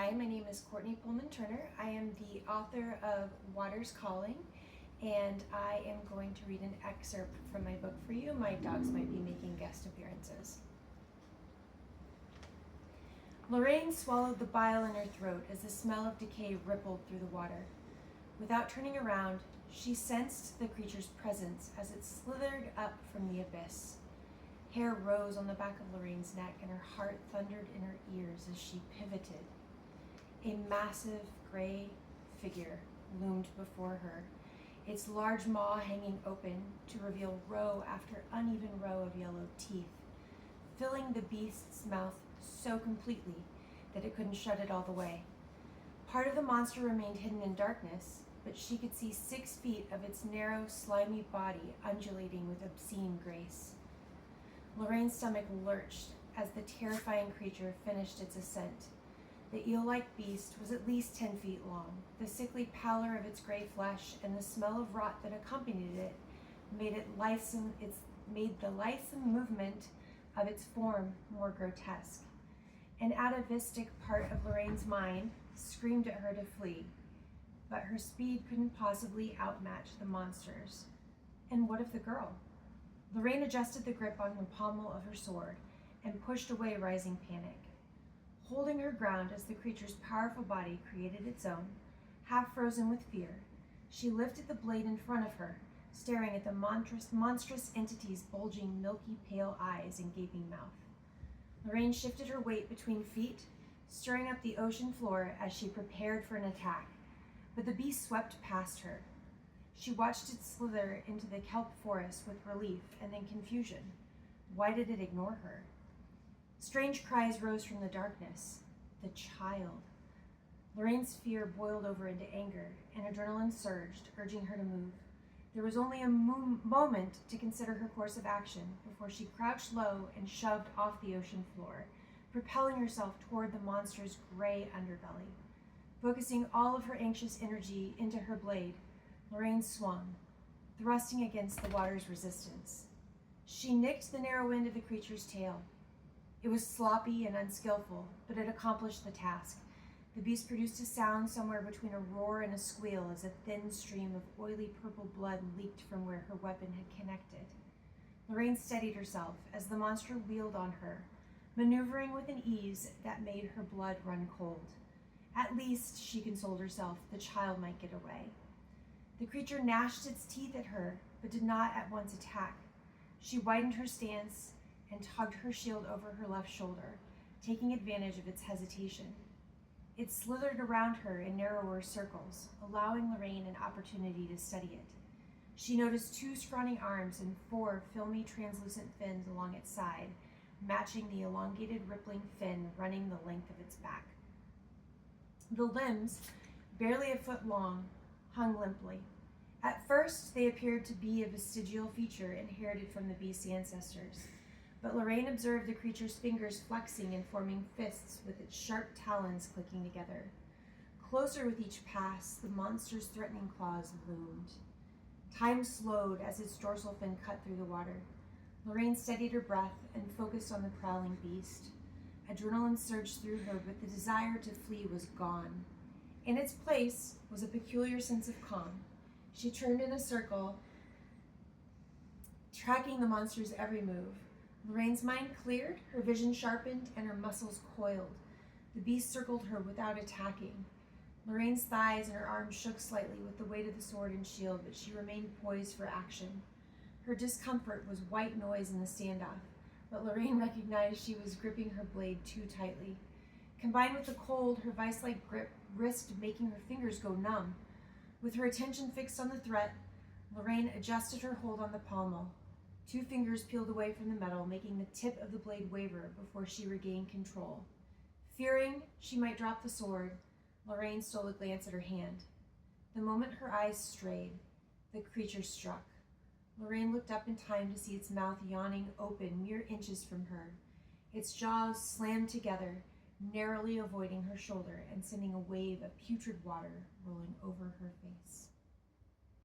Hi, my name is Courtney Pollman-Turner. I am the author of Water's Calling, and I am going to read an excerpt from my book for you. My dogs might be making guest appearances. Lorraine swallowed the bile in her throat as the smell of decay rippled through the water. Without turning around, she sensed the creature's presence as it slithered up from the abyss. Hair rose on the back of Lorraine's neck, and her heart thundered in her ears as she pivoted. A massive gray figure loomed before her, its large maw hanging open to reveal row after uneven row of yellow teeth, filling the beast's mouth so completely that it couldn't shut it all the way. Part of the monster remained hidden in darkness, but she could see 6 feet of its narrow, slimy body undulating with obscene grace. Lorraine's stomach lurched as the terrifying creature finished its ascent. The eel-like beast was at least 10 feet long. The sickly pallor of its gray flesh and the smell of rot that accompanied it made the lithesome movement of its form more grotesque. An atavistic part of Lorraine's mind screamed at her to flee, but her speed couldn't possibly outmatch the monster's. And what of the girl? Lorraine adjusted the grip on the pommel of her sword and pushed away rising panic. Holding her ground as the creature's powerful body created its own, half frozen with fear, she lifted the blade in front of her, staring at the monstrous entity's bulging, milky pale eyes and gaping mouth. Lorraine shifted her weight between feet, stirring up the ocean floor as she prepared for an attack, but the beast swept past her. She watched it slither into the kelp forest with relief and then confusion. Why did it ignore her? Strange cries rose from the darkness. The child. Lorraine's fear boiled over into anger, and adrenaline surged, urging her to move. There was only a moment to consider her course of action before she crouched low and shoved off the ocean floor, propelling herself toward the monster's gray underbelly. Focusing all of her anxious energy into her blade, Lorraine swung, thrusting against the water's resistance. She nicked the narrow end of the creature's tail. It was sloppy and unskillful, but it accomplished the task. The beast produced a sound somewhere between a roar and a squeal as a thin stream of oily purple blood leaked from where her weapon had connected. Lorraine steadied herself as the monster wheeled on her, maneuvering with an ease that made her blood run cold. At least, she consoled herself, the child might get away. The creature gnashed its teeth at her, but did not at once attack. She widened her stance and tugged her shield over her left shoulder, taking advantage of its hesitation. It slithered around her in narrower circles, allowing Lorraine an opportunity to study it. She noticed 2 scrawny arms and 4 filmy, translucent fins along its side, matching the elongated, rippling fin running the length of its back. The limbs, barely a foot long, hung limply. At first, they appeared to be a vestigial feature inherited from the beast's ancestors, but Lorraine observed the creature's fingers flexing and forming fists with its sharp talons clicking together. Closer with each pass, the monster's threatening claws loomed. Time slowed as its dorsal fin cut through the water. Lorraine steadied her breath and focused on the prowling beast. Adrenaline surged through her, but the desire to flee was gone. In its place was a peculiar sense of calm. She turned in a circle, tracking the monster's every move. Lorraine's mind cleared, her vision sharpened, and her muscles coiled. The beast circled her without attacking. Lorraine's thighs and her arms shook slightly with the weight of the sword and shield, but she remained poised for action. Her discomfort was white noise in the standoff, but Lorraine recognized she was gripping her blade too tightly. Combined with the cold, her vice-like grip risked making her fingers go numb. With her attention fixed on the threat, Lorraine adjusted her hold on the pommel. 2 fingers peeled away from the metal, making the tip of the blade waver before she regained control. Fearing she might drop the sword, Lorraine stole a glance at her hand. The moment her eyes strayed, the creature struck. Lorraine looked up in time to see its mouth yawning open mere inches from her. Its jaws slammed together, narrowly avoiding her shoulder and sending a wave of putrid water rolling over her face.